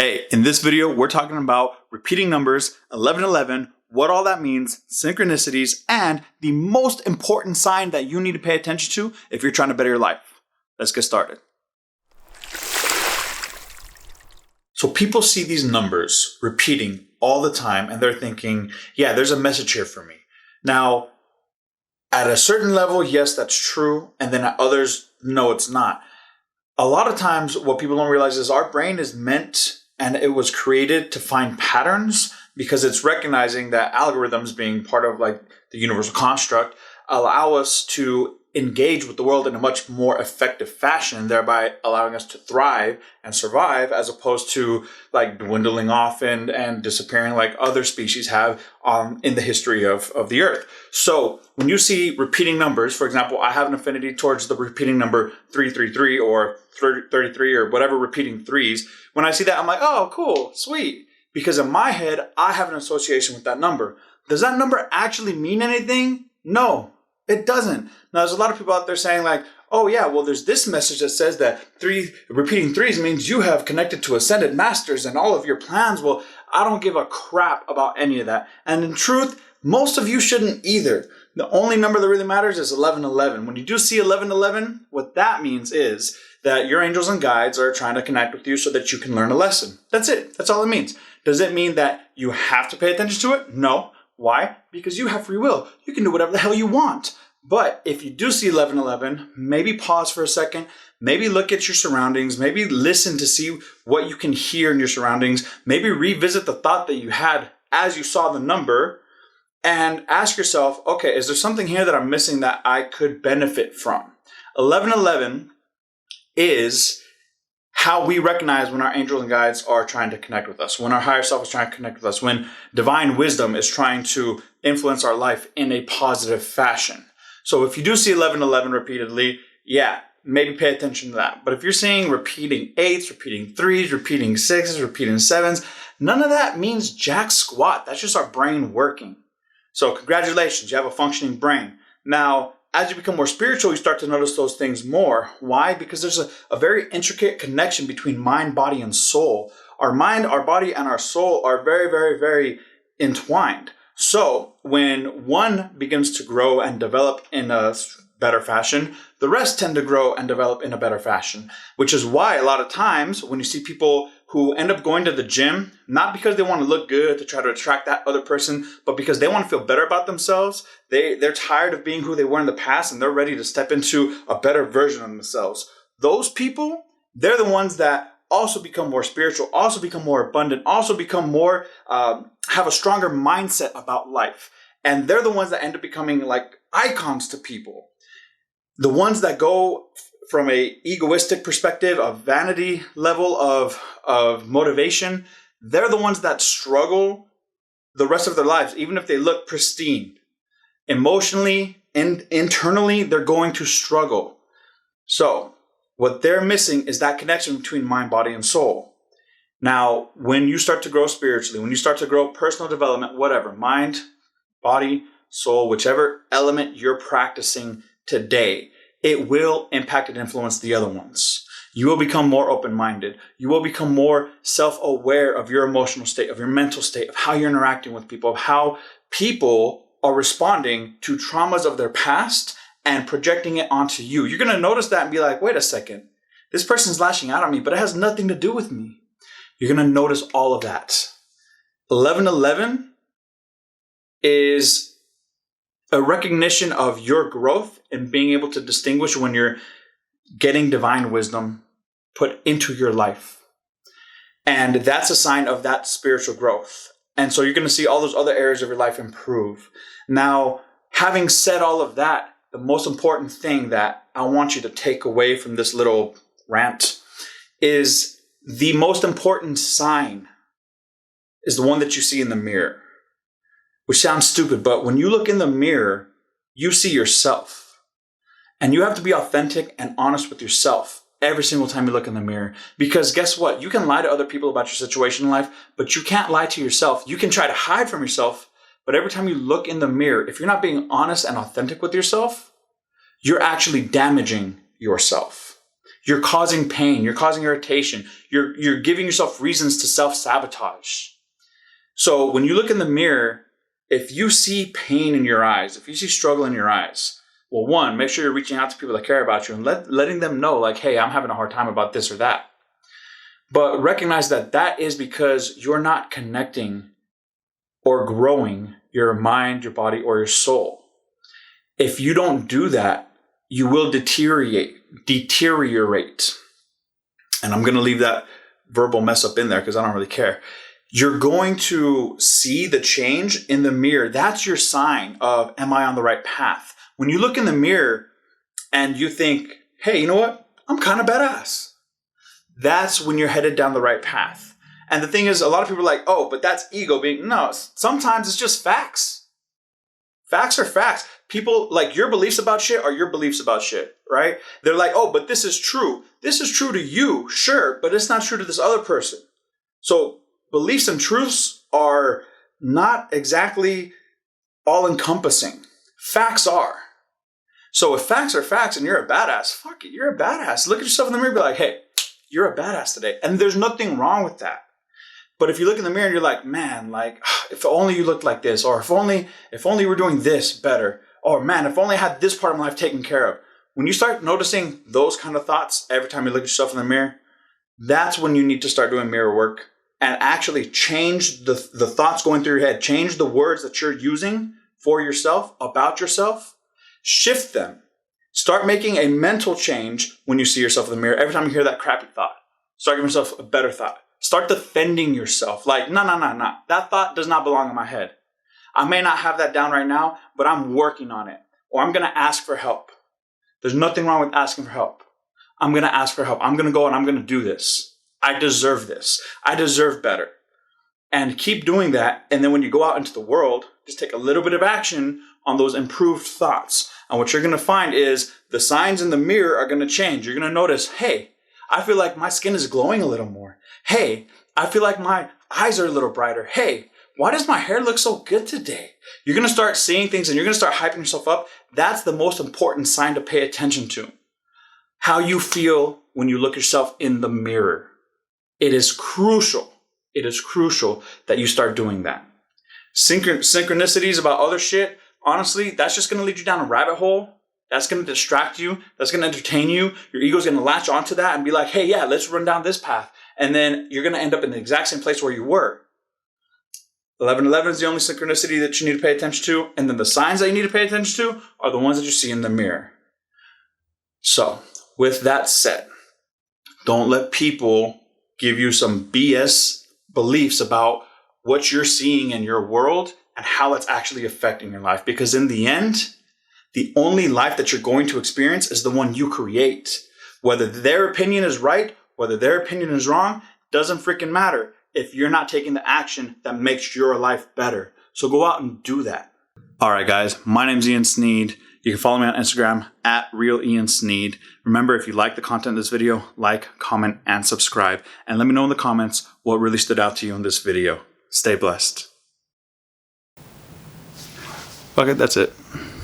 Hey, in this video, we're talking about repeating numbers, 1111, what all that means, synchronicities, and the most important sign that you need to pay attention to if you're trying to better your life. Let's get started. So people see these numbers repeating all the time and they're thinking, yeah, there's a message here for me. Now, at a certain level, yes, that's true. And then at others, no, it's not. A lot of times what people don't realize is our brain is meant and it was created to find patterns because it's recognizing that algorithms, being part of like the universal construct, allow us to engage with the world in a much more effective fashion, thereby allowing us to thrive and survive, as opposed to like dwindling off and disappearing like other species have in the history of the earth. So when you see repeating numbers, for example, I have an affinity towards the repeating number 333 or 33 or whatever repeating threes. When I see that, I'm like, oh, cool, sweet. Because in my head, I have an association with that number. Does that number actually mean anything? No. It doesn't. Now, there's a lot of people out there saying like, oh yeah, well, there's this message that says that repeating threes means you have connected to ascended masters and all of your plans. Well, I don't give a crap about any of that. And in truth, most of you shouldn't either. The only number that really matters is 1111. When you do see 1111, what that means is that your angels and guides are trying to connect with you so that you can learn a lesson. That's it. That's all it means. Does it mean that you have to pay attention to it? No. Why? Because you have free will. You can do whatever the hell you want. But if you do see 1111, maybe pause for a second, maybe look at your surroundings, maybe listen to see what you can hear in your surroundings, maybe revisit the thought that you had as you saw the number and ask yourself, okay, is there something here that I'm missing that I could benefit from? 1111 is how we recognize when our angels and guides are trying to connect with us, when our higher self is trying to connect with us, when divine wisdom is trying to influence our life in a positive fashion. So if you do see 1111 repeatedly, yeah, maybe pay attention to that. But if you're seeing repeating eights, repeating threes, repeating sixes, repeating sevens, none of that means jack squat. That's just our brain working. So congratulations, you have a functioning brain. Now, as you become more spiritual, you start to notice those things more. Why? Because there's a very intricate connection between mind, body, and soul. Our mind, our body, and our soul are very, very, very entwined. So when one begins to grow and develop in a better fashion, the rest tend to grow and develop in a better fashion, which is why a lot of times when you see people who end up going to the gym, not because they want to look good to try to attract that other person, but because they want to feel better about themselves. They're tired of being who they were in the past and they're ready to step into a better version of themselves. Those people, they're the ones that also become more spiritual, also become more abundant, also become more, have a stronger mindset about life. And they're the ones that end up becoming like icons to people. The ones that go from a egoistic perspective, a vanity level of motivation, they're the ones that struggle the rest of their lives, even if they look pristine. Emotionally and internally, they're going to struggle. So what they're missing is that connection between mind, body, and soul. Now, when you start to grow spiritually, when you start to grow personal development, whatever, mind, body, soul, whichever element you're practicing today, it will impact and influence the other ones. You will become more open-minded. You will become more self-aware of your emotional state, of your mental state, of how you're interacting with people, of how people are responding to traumas of their past and projecting it onto you. You're going to notice that and be like, wait a second, this person's lashing out on me, but it has nothing to do with me. You're going to notice all of that. 1111 is a recognition of your growth and being able to distinguish when you're getting divine wisdom put into your life. And that's a sign of that spiritual growth. And so you're going to see all those other areas of your life improve. Now, having said all of that, the most important thing that I want you to take away from this little rant is the most important sign is the one that you see in the mirror. Which sounds stupid, but when you look in the mirror, you see yourself. And you have to be authentic and honest with yourself every single time you look in the mirror. Because guess what? You can lie to other people about your situation in life, but you can't lie to yourself. You can try to hide from yourself, but every time you look in the mirror, if you're not being honest and authentic with yourself, you're actually damaging yourself. You're causing pain. You're causing irritation. You're giving yourself reasons to self-sabotage. So when you look in the mirror, if you see pain in your eyes, if you see struggle in your eyes, well, one, make sure you're reaching out to people that care about you and letting them know, like, hey, I'm having a hard time about this or that. But recognize that that is because you're not connecting or growing your mind, your body, or your soul. If you don't do that, you will deteriorate. And I'm going to leave that verbal mess up in there because I don't really care. You're going to see the change in the mirror. That's your sign of, am I on the right path? When you look in the mirror and you think, hey, you know what? I'm kind of badass. That's when you're headed down the right path. And the thing is, a lot of people are like, oh, but that's ego being, no, sometimes it's just facts. Facts are facts. People, like, your beliefs about shit are your beliefs about shit, right? They're like, oh, but this is true. This is true to you, sure, but it's not true to this other person. So beliefs and truths are not exactly all-encompassing. Facts are. So if facts are facts and you're a badass, fuck it, you're a badass. Look at yourself in the mirror and be like, hey, you're a badass today. And there's nothing wrong with that. But if you look in the mirror and you're like, man, like, if only you looked like this, or if only you were doing this better, or man, if only I had this part of my life taken care of. When you start noticing those kind of thoughts every time you look at yourself in the mirror, that's when you need to start doing mirror work and actually change the thoughts going through your head. Change the words that you're using for yourself, about yourself. Shift them. Start making a mental change when you see yourself in the mirror. Every time you hear that crappy thought, start giving yourself a better thought. Start defending yourself. Like, no. That thought does not belong in my head. I may not have that down right now, but I'm working on it. Or I'm going to ask for help. There's nothing wrong with asking for help. I'm going to ask for help. I'm going to go and I'm going to do this. I deserve this. I deserve better. And keep doing that. And then when you go out into the world, just take a little bit of action on those improved thoughts. And what you're going to find is the signs in the mirror are going to change. You're going to notice, hey, I feel like my skin is glowing a little more. Hey, I feel like my eyes are a little brighter. Hey, why does my hair look so good today? You're going to start seeing things and you're going to start hyping yourself up. That's the most important sign to pay attention to. How you feel when you look yourself in the mirror. It is crucial. It is crucial that you start doing that. Synchronicities about other shit, honestly, that's just going to lead you down a rabbit hole. That's going to distract you. That's going to entertain you. Your ego's going to latch onto that and be like, hey, yeah, let's run down this path. And then you're going to end up in the exact same place where you were. 1111 is the only synchronicity that you need to pay attention to. And then the signs that you need to pay attention to are the ones that you see in the mirror. So with that said, don't let people give you some BS beliefs about what you're seeing in your world and how it's actually affecting your life. Because in the end, the only life that you're going to experience is the one you create. Whether their opinion is right, whether their opinion is wrong, doesn't freaking matter if you're not taking the action that makes your life better. So go out and do that. All right, guys, my name's Ian Sneed. You can follow me on Instagram at RealIanSneed. Remember, if you like the content of this video, like, comment, and subscribe. And let me know in the comments what really stood out to you in this video. Stay blessed. Okay, that's it.